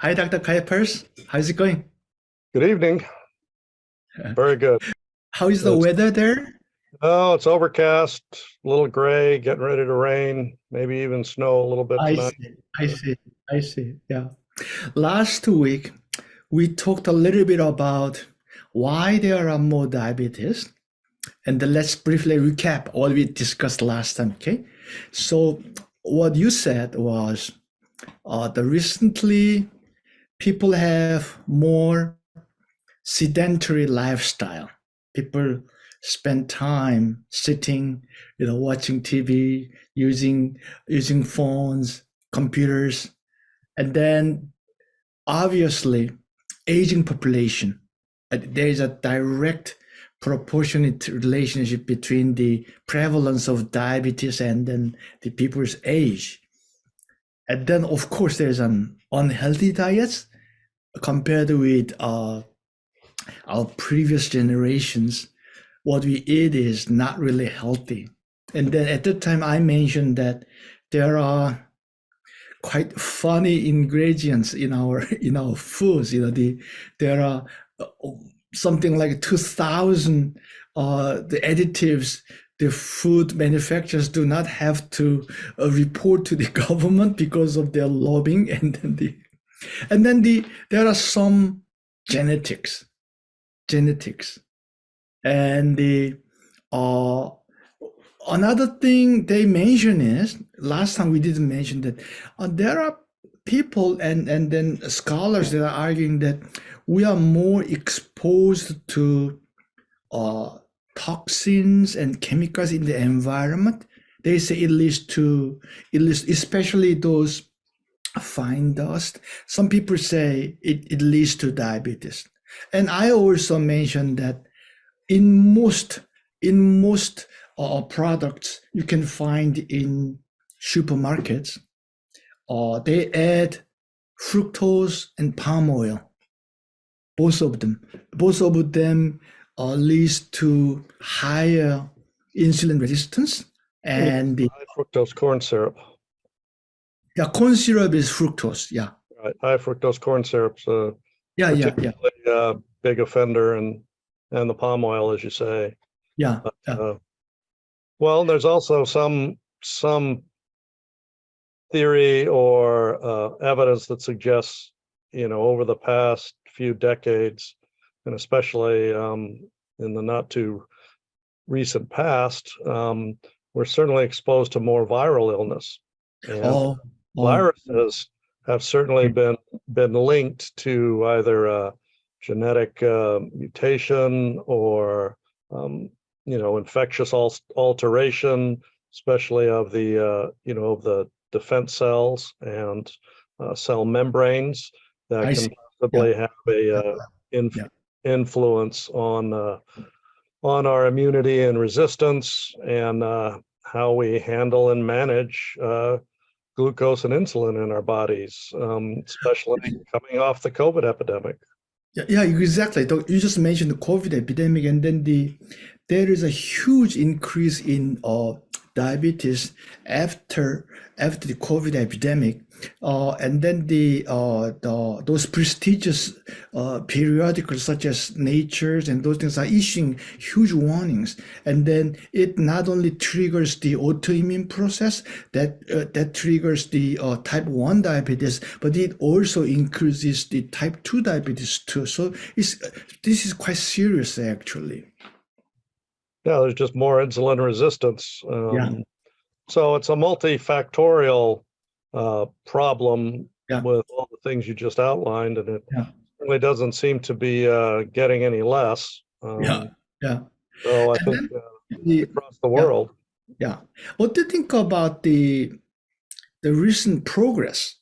Hi, Dr. Kuipers. How's it going? Good evening. Very good. How is the It's, weather there? it's overcast, a little gray, getting ready to rain, maybe even snow a little bit I tonight. see, I see, I see. Yeah. Last week, we talked a little bit about why there are more diabetes. And then let's briefly recap what we discussed last time, okay? So what you said was the recently people have more sedentary lifestyle. People spend time sitting, watching TV, using phones, computers, and then obviously aging population. There is a direct proportionate relationship between the prevalence of diabetes and then the people's age. And then, of course, there's an unhealthy diets compared with our previous generations. What we eat is not really healthy. And then at the time, I mentioned that there are quite funny ingredients in our foods. There are something like 2,000 the additives the food manufacturers do not have to report to the government because of their lobbying, and then there are some genetics genetics and the uh, another thing they mention is last time we didn't mention that there are people and then scholars that are arguing that we are more exposed to uh, toxins and chemicals in the environment. They say it leads especially those fine dust. Some people say it leads to diabetes. And I also mentioned that in most products you can find in supermarkets, they add fructose and palm oil. Both of them leads to higher insulin resistance. Yeah, And the high fructose corn syrup. yeah, corn syrup is fructose. Yeah, Right. High fructose corn syrup's a yeah, particularly big offender, and the palm oil, as you say. yeah, yeah. Uh, well, there's also some theory or evidence that suggests, over the past few decades, and especially in the not too recent past, we're certainly exposed to more viral illness, and Oh, oh, viruses have certainly been linked to either a genetic mutation or infectious alteration, especially of the defense cells and cell membranes that I can see. Yeah, possibly have a yeah. influence on our immunity and resistance, and how we handle and manage glucose and insulin in our bodies, especially coming off the COVID epidemic. Yeah, exactly. You just mentioned the COVID epidemic, and then there is a huge increase in diabetes after the COVID epidemic, and then those prestigious periodicals such as Nature's and those things are issuing huge warnings, and then it not only triggers the autoimmune process that triggers the type 1 diabetes, but it also increases the type 2 diabetes too. So this is quite serious actually. Yeah, there's just more insulin resistance. Yeah, So it's a multifactorial problem yeah, with all the things you just outlined, and it yeah, really doesn't seem to be getting any less. yeah, yeah. So I And think then the across the yeah, world. yeah. What do you think about the recent progress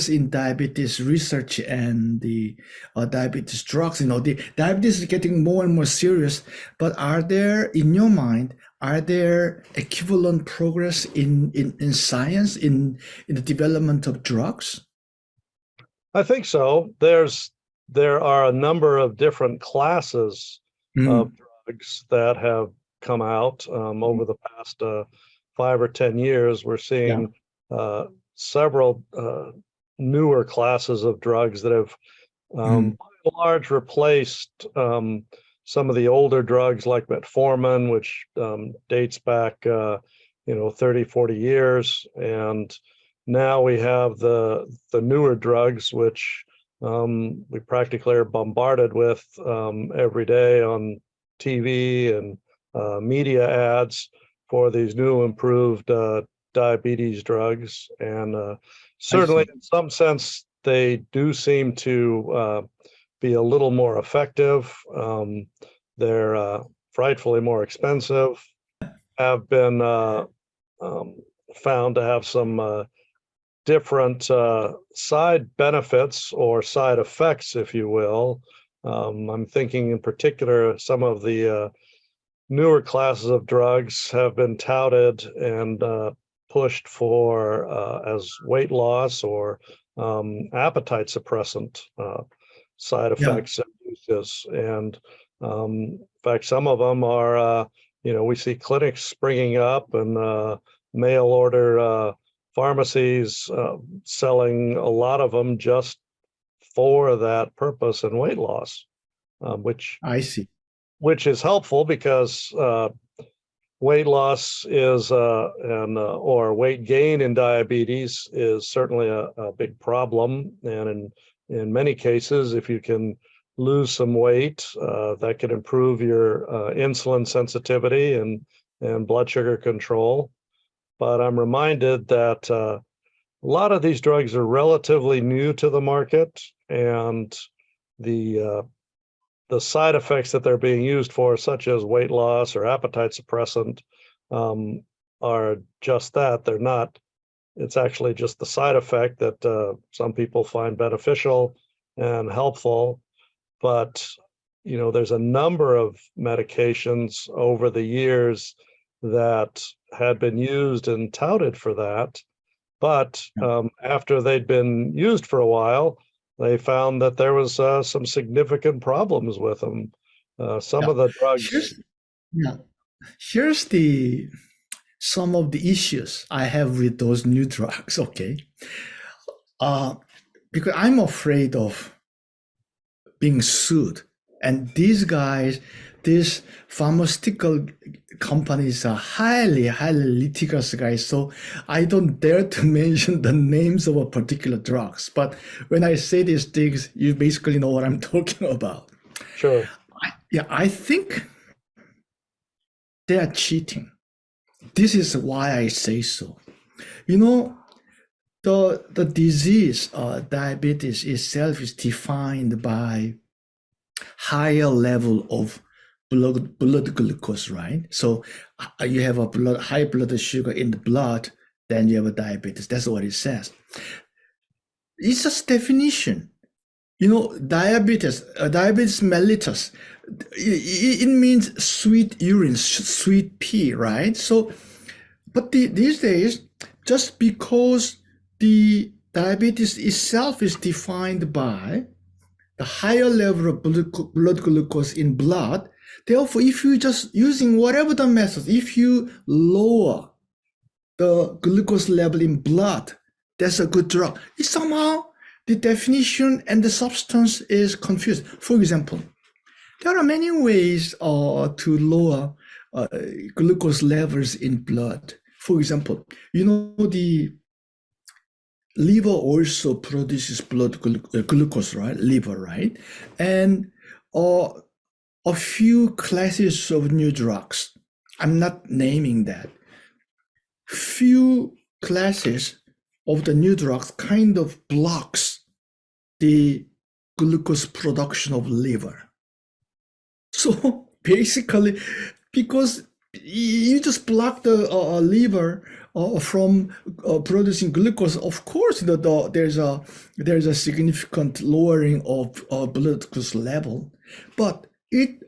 in diabetes research and the diabetes drugs? The diabetes is getting more and more serious, but in your mind, are there equivalent progress in science, in the development of drugs? I think so. There are a number of different classes of Mm, drugs that have come out over the past 5 or 10 years. We're yeah, seeing several newer classes of drugs that have by and large replaced some of the older drugs like metformin, which dates back 30, 40 years. And now we have the newer drugs, which we practically are bombarded with every day on TV and media ads for these new improved diabetes drugs. And certainly in some sense, they do seem to be a little more effective. They're frightfully more expensive, have been found to have some different side benefits or side effects, if you will. I'm thinking in particular, some of the newer classes of drugs have been touted and pushed for as weight loss or appetite suppressant side effects and uses. And in fact, some of them are, we see clinics springing up and mail order pharmacies selling a lot of them just for that purpose and weight loss, which I see. Which is helpful because weight loss is or weight gain in diabetes is certainly a big problem, and in many cases, if you can lose some weight, that can improve your insulin sensitivity and blood sugar control. But I'm reminded that a lot of these drugs are relatively new to the market, and the side effects that they're being used for, such as weight loss or appetite suppressant, are just that. They're not, it's actually just the side effect that some people find beneficial and helpful. But, there's a number of medications over the years that had been used and touted for that. But after they'd been used for a while, they found that there was some significant problems with them. Some of the drugs. Here's some of the issues I have with those new drugs. Okay, because I'm afraid of being sued, and these pharmaceutical companies are highly litigious guys, so I don't dare to mention the names of a particular drugs. But when I say these things, you basically know what I'm talking about. Sure. I think they are cheating. This is why I say so. The disease, diabetes itself is defined by higher level of blood glucose, right? So you have high blood sugar in the blood, then you have a diabetes. That's what it says. It's just definition. Diabetes mellitus, it means sweet urine, sweet pee, right? So, but these days, just because the diabetes itself is defined by the higher level of blood glucose in blood, therefore, if you just using whatever the method, if you lower the glucose level in blood, that's a good drug. It's somehow the definition and the substance is confused. For example, there are many ways to lower glucose levels in blood. For example, the liver also produces blood glucose, right? Liver, right? And a few classes of new drugs, I'm not naming that. Few classes of the new drugs kind of blocks the glucose production of liver. So basically, because you just block the liver from producing glucose, of course, there's a significant lowering of blood glucose level, but it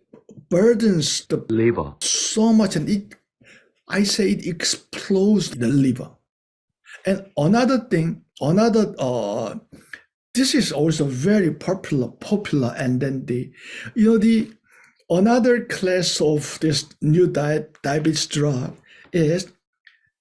burdens the liver so much, and I say it explodes the liver. And another thing, this is also very popular, and then another class of this new diabetes drug is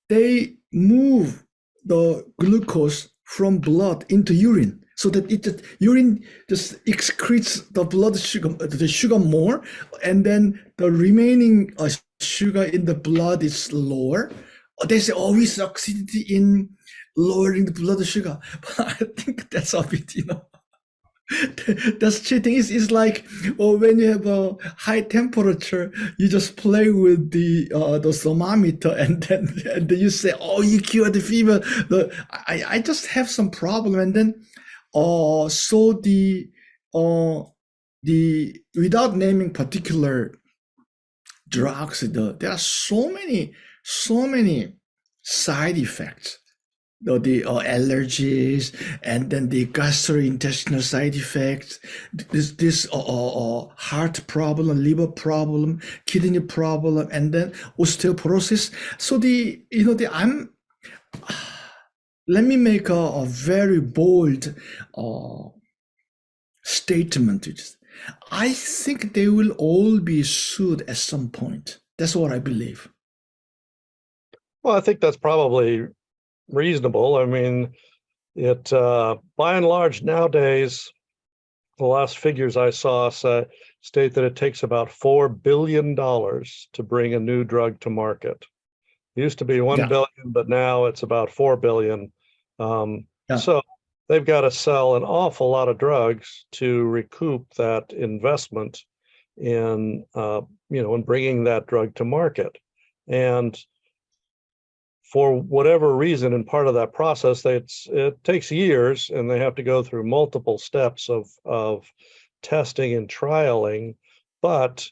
they move the glucose from blood into urine, so that urine just excretes the blood sugar, the sugar more, and then the remaining sugar in the blood is lower. They say, oh, we succeeded in lowering the blood sugar. But I think that's a bit, that's cheating. It's like, when you have a high temperature, you just play with the thermometer, and then you say, oh, you cured the fever. I just have some problem, and then so the without naming particular drugs, there are so many side effects. The allergies, and then the gastrointestinal side effects, this heart problem, liver problem, kidney problem, and then osteoporosis. So let me make a very bold statement. I think they will all be sued at some point. That's what I believe. Well, I think that's probably reasonable. I mean, it by and large nowadays, the last figures I saw state that it takes about $4 billion to bring a new drug to market. It used to be 1 billion, but now it's about 4 billion. So they've got to sell an awful lot of drugs to recoup that investment in in bringing that drug to market. And for whatever reason, in part of that process, it takes years, and they have to go through multiple steps of testing and trialing. But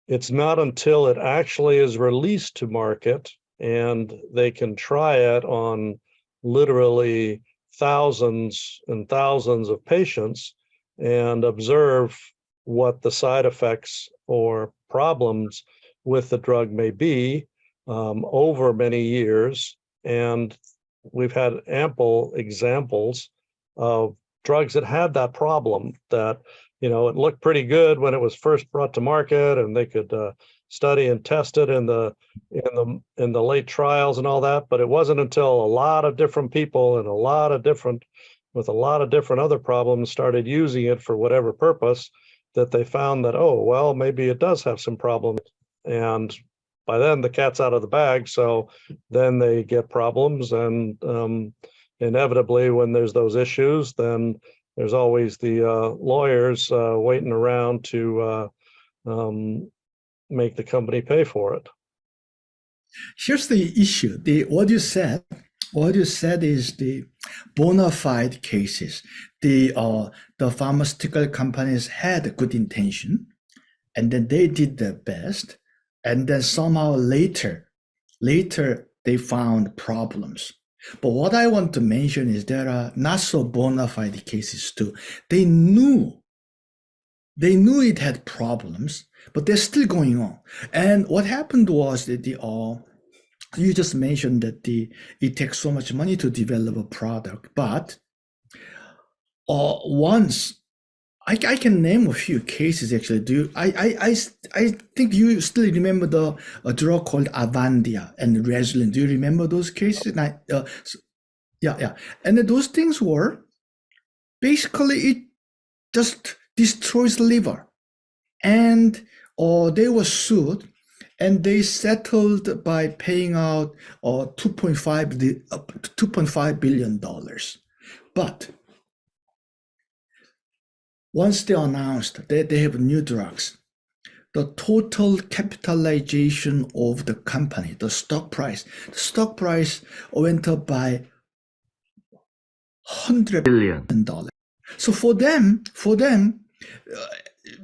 it's not until it actually is released to market and they can try it on literally thousands and thousands of patients and observe what the side effects or problems with the drug may be over many years. And we've had ample examples of drugs that had that problem, that it looked pretty good when it was first brought to market, and they could study and test it in the late trials and all that. But it wasn't until a lot of different people and with a lot of different other problems started using it for whatever purpose that they found that, oh, well, maybe it does have some problems. And by then the cat's out of the bag. So then they get problems, and inevitably when there's those issues, then there's always the lawyers waiting around to make the company pay for it. Here's the issue. What you said is the bona fide cases. The pharmaceutical companies had good intention, and then they did their best, and then somehow later they found problems. But what I want to mention is there are not so bona fide cases too. They knew it had problems, but they're still going on. And what happened was that you just mentioned that it takes so much money to develop a product, but once I can name a few cases actually. I think you still remember a drug called Avandia and Reslin. Do you remember those cases? Yeah. And then those things were basically, it just destroys the liver, and they were sued, and they settled by paying out $2.5 billion. But once they announced that they have new drugs, the total capitalization of the company, the stock price went up by $100 billion. So for them,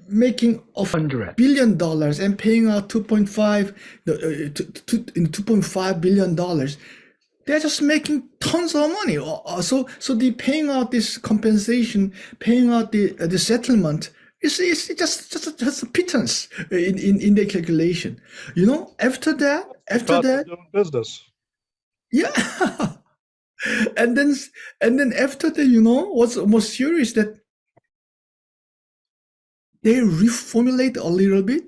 making $100 billion and paying out $2.5 billion, they're just making tons of money. So the paying out this compensation, paying out the settlement, it's just a pittance in their calculation. After that, doing business. Yeah. And then after that, what's most serious, that they reformulate a little bit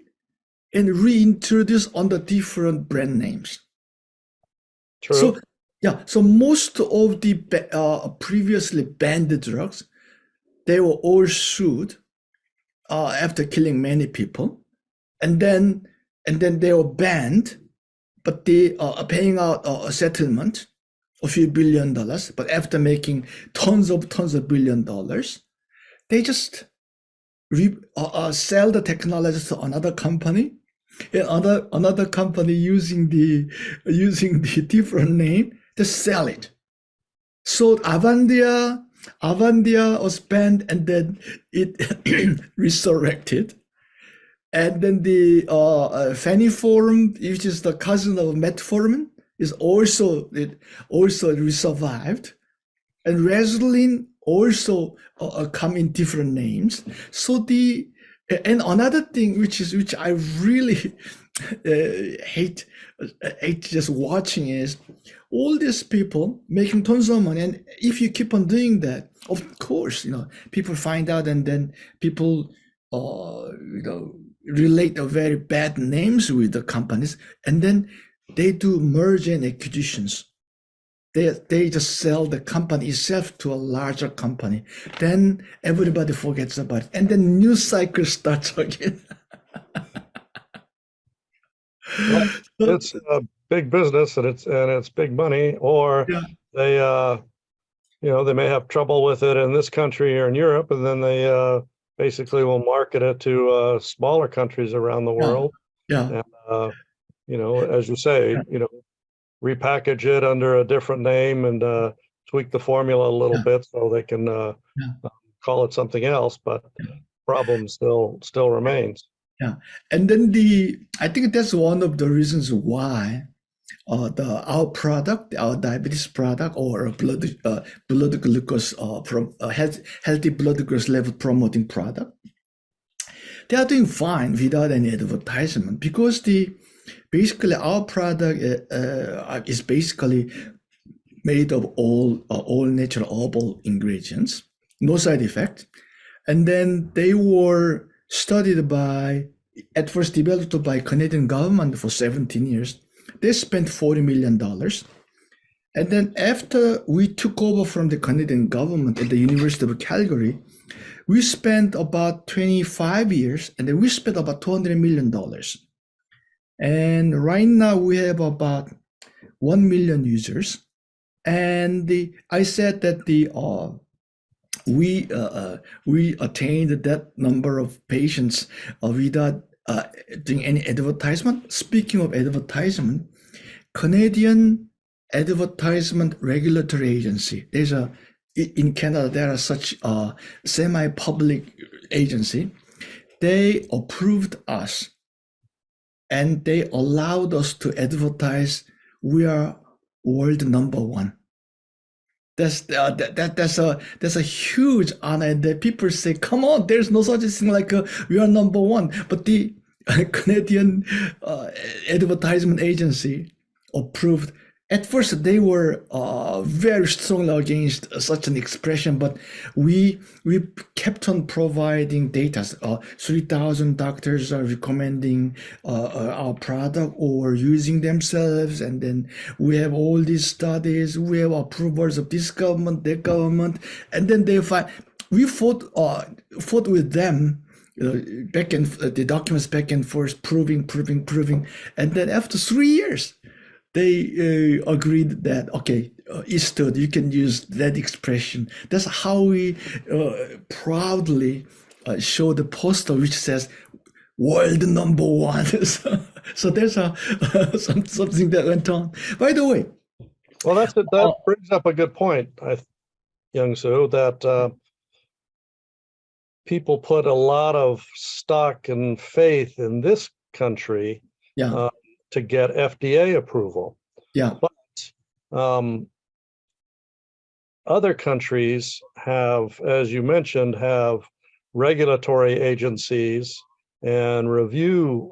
and reintroduce under different brand names. True. Yeah, so most of the previously banned drugs, they were all sued after killing many people, and then they were banned, but they are paying out a settlement, a few $1 billion. But after making tons of $1 billion, they just sell the technology to another company, and another company using the different name to sell it. So Avandia was banned, and then it resurrected. And then the Feniform, which is the cousin of metformin, is also resurvived. And Resolin also come in different names. So and another thing which I really hate just watching is all these people making tons of money, and if you keep on doing that, of course, people find out, and then people relate the very bad names with the companies, and then they do merger and acquisitions. They just sell the company itself to a larger company. Then everybody forgets about it, and then news cycle starts again. Well, it's a big business, and it's big money, or Yeah. they they may have trouble with it in this country or in Europe, and then they basically will market it to smaller countries around the world. Yeah. And as you say, repackage it under a different name and tweak the formula a little bit so they can call it something else, but problem still remains. Yeah. And then I think that's one of the reasons why our product, our diabetes product, or blood glucose healthy blood glucose level promoting product, they are doing fine without any advertisement, because basically our product is basically made of all natural herbal ingredients, no side effect. And then they were studied at first developed by Canadian government for 17 years. They spent $40 million. And then after we took over from the Canadian government at the University of Calgary, we spent about 25 years, and then we spent about $200 million. And right now we have about 1 million users. And I said that we attained that number of patients without doing any advertisement. Speaking of advertisement, Canadian Advertisement Regulatory Agency. In Canada, there are such a semi-public agency. They approved us, and they allowed us to advertise. We are world number one. That's a huge honor. And the people say, "Come on, there's no such thing like we are number one." But the Canadian Advertisement Agency approved. At first, they were very strongly against such an expression, but we kept on providing data. 3,000 doctors are recommending our product or using themselves, and then we have all these studies. We have approvals of this government, that government, and then we fought with them. Back and the documents back and forth, proving, and then after 3 years, they agreed that, okay, Eastwood, you can use that expression. That's how we proudly show the poster which says world number one. So there's something that went on. By the way. Well, that brings up a good point, Young-Soo, that people put a lot of stock and faith in this country to get FDA approval. Yeah. But other countries have, as you mentioned, have regulatory agencies and review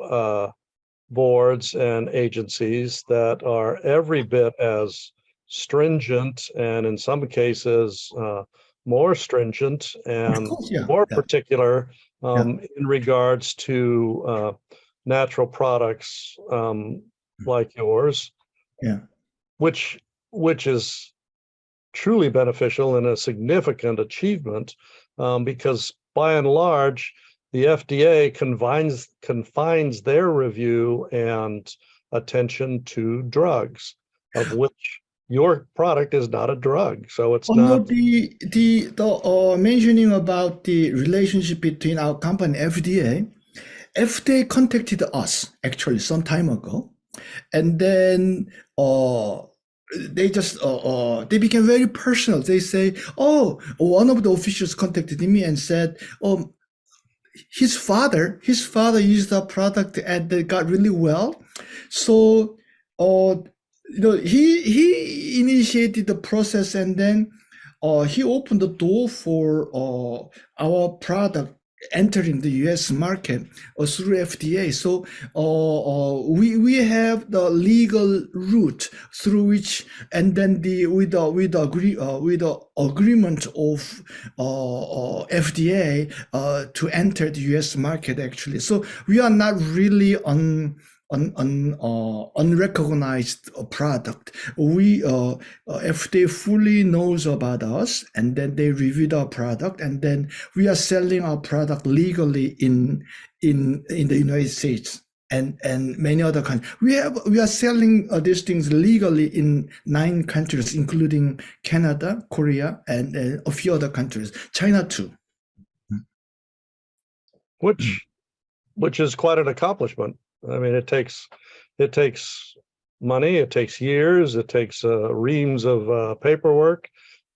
boards and agencies that are every bit as stringent, and in some cases more stringent and more particular in regards to natural products like yours, which which is truly beneficial and a significant achievement, because by and large, the FDA confines their review and attention to drugs, of which your product is not a drug. So it's No, not. the mentioning about the relationship between our company FDA. FDA contacted us actually some time ago, and then they just they became very personal. They say, "Oh, one of the officials contacted me and said, oh, his father used the product and they got really well, so he initiated the process, and then he opened the door for our product entering the US market through FDA. So we have the legal route through which, and then with the agreement of FDA to enter the US market actually. So we are not really unrecognized product. We FDA fully knows about us, and then they reviewed our product, and then we are selling our product legally in the United States and many other countries. We are selling these things legally in 9 countries, including Canada, Korea, and a few other countries, China too. Which is quite an accomplishment. I mean, it takes money, it takes years, it takes reams of paperwork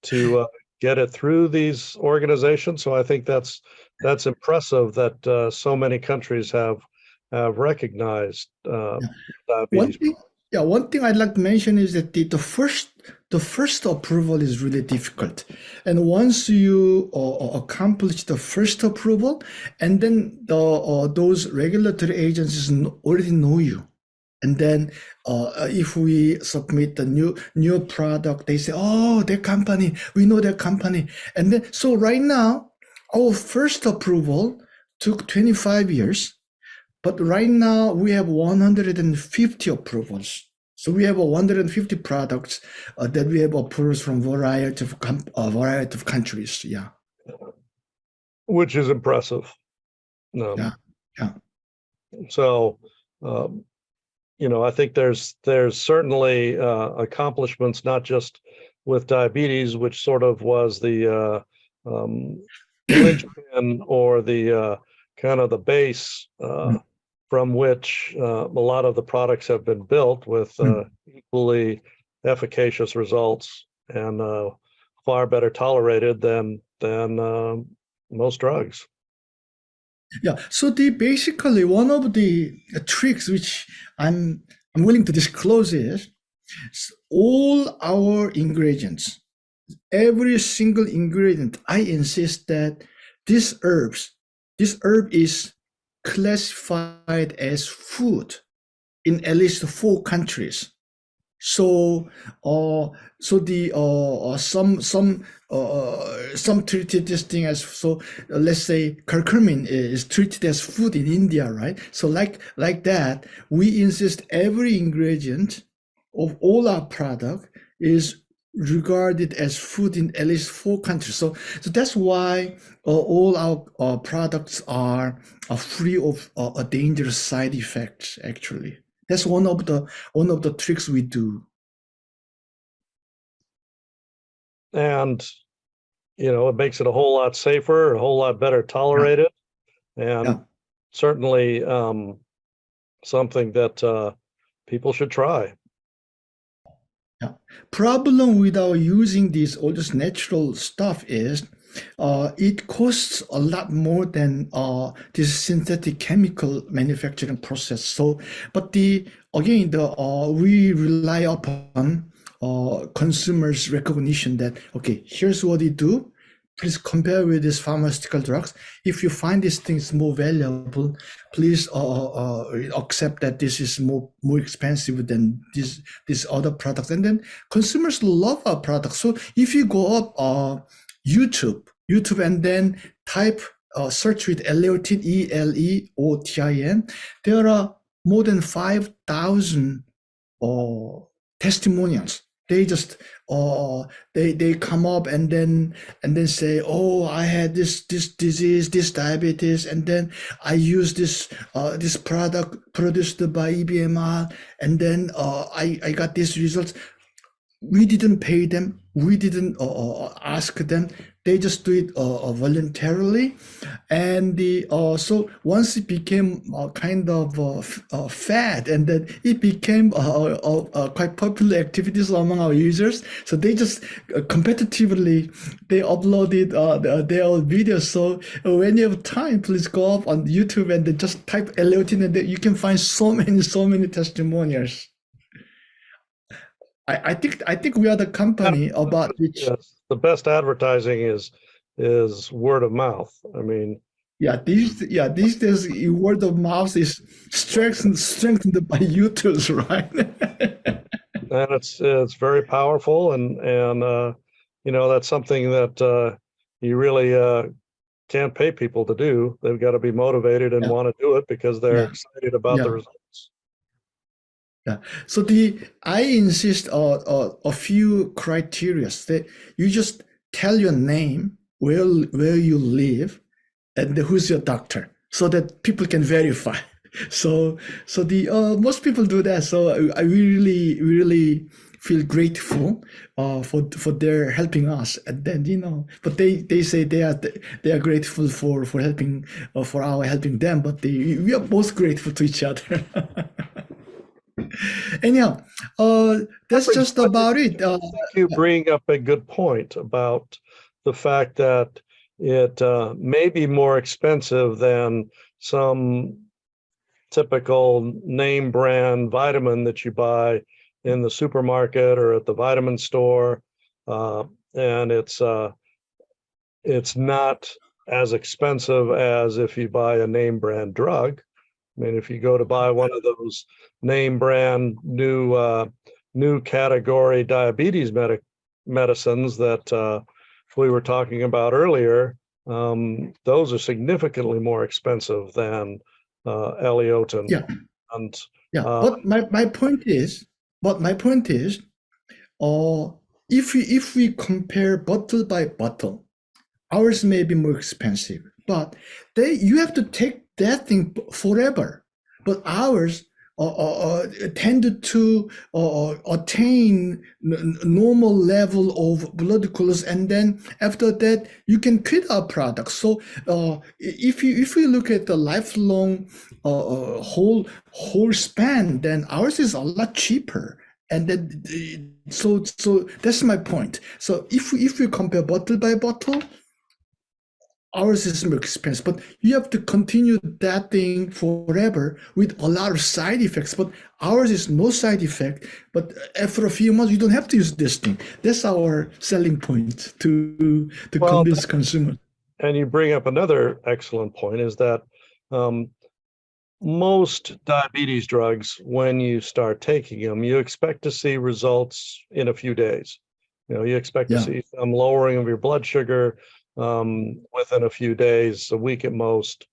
to get it through these organizations. So I think that's impressive that so many countries have recognized diabetes. One thing I'd like to mention is that the first approval is really difficult, and once you accomplish the first approval, and then those regulatory agencies already know you, and then if we submit the new product, they say, "Oh, their company, we know their company," and then so right now, our first approval took 25 years. But right now we have 150 approvals. So we have 150 products that we have approvals from variety of countries. Yeah. Which is impressive. Yeah. So, I think there's certainly accomplishments, not just with diabetes, which sort of was the linchpin or the kind of the base from which a lot of the products have been built, with equally efficacious results and far better tolerated than most drugs. Yeah. So basically one of the tricks which I'm willing to disclose is all our ingredients, every single ingredient, I insist that this herb is classified as food in at least 4 countries. So some treated this thing as, so let's say curcumin is treated as food in India, right? So like that, we insist every ingredient of all our product is regarded as food in at least 4 countries. So that's why all our products are free of dangerous side effects. Actually, that's one of the tricks we do. And it makes it a whole lot safer, a whole lot better tolerated, and certainly something that people should try. Yeah. Problem with our using all this natural stuff is it costs a lot more than this synthetic chemical manufacturing process. So, but we rely upon consumers' recognition that, okay, here's what we do. Please compare with these pharmaceutical drugs. If you find these things more valuable, please accept that this is more expensive than these other products. And then consumers love our products. So if you go up YouTube, and then type search with Eleotin, ELEOTIN, there are more than 5,000 testimonials They just they come up and then say, oh, I had this disease, this diabetes, and then I use this product produced by EBMR, and then I got these results. We didn't pay them. We didn't ask them. They just do it voluntarily, and so once it became kind of fad, and then it became quite popular activities among our users. So they just competitively they uploaded their own videos. So when you have time, please go up on YouTube and then just type L-leotin, and then you can find so many testimonials. I think we are the company about which. Yes, the best advertising is word of mouth. I mean, these days word of mouth is strengthened by YouTube's, right? and it's very powerful, and that's something that you really can't pay people to do. They've got to be motivated and want to do it because they're excited about the results. Yeah. So I insist on a few criteria that you just tell your name, where you live, and who's your doctor, so that people can verify. So the most people do that. So I really feel grateful for their helping us, and then but they say they are grateful for helping for our helping them, but we are both grateful to each other. Anyhow, that's just about it. You bring up a good point about the fact that it may be more expensive than some typical name brand vitamin that you buy in the supermarket or at the vitamin store, and it's not as expensive as if you buy a name brand drug. I mean, if you go to buy one of those name brand new category diabetes medicines that we were talking about earlier, those are significantly more expensive than L-leotin. But my point is, if we compare bottle by bottle, ours may be more expensive, but you have to take that thing forever. But ours tended to attain normal level of blood glucose, and then after that you can quit our product. So if we look at the lifelong whole span, then ours is a lot cheaper. And then so that's my point. So if we compare bottle by bottle, ours is more expensive, but you have to continue that thing forever with a lot of side effects. But ours is no side effect. But after a few months, you don't have to use this thing. That's our selling point to convince consumers. And you bring up another excellent point, is that most diabetes drugs, when you start taking them, you expect to see results in a few days. You expect to see some lowering of your blood sugar within a few days, a week at most,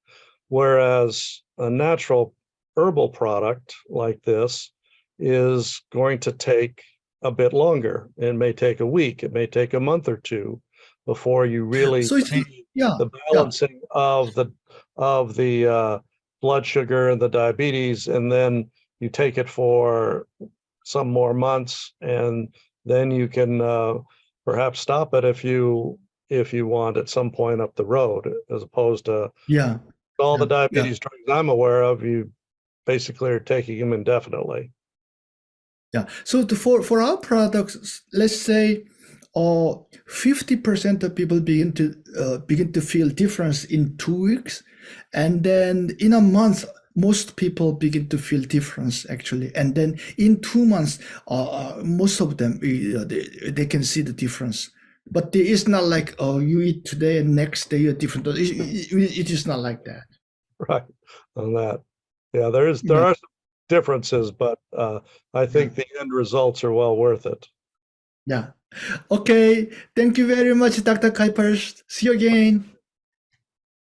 whereas a natural herbal product like this is going to take a bit longer. It may take a week, it may take a month or two before you really see the balancing of the blood sugar and the diabetes, and then you take it for some more months, and then you can perhaps stop it if you want at some point up the road, as opposed to all the diabetes drugs I'm aware of, you basically are taking them indefinitely. So for our products, let's say 50% of people begin to feel difference in 2 weeks, and then in a month most people begin to feel difference actually, and then in 2 months most of them they can see the difference. But it is not like, you eat today and next day you're different. It is not like that. Right. On that. Yeah, there are some differences, but I think the end results are well worth it. Yeah. Okay. Thank you very much, Dr. Kuipers. See you again.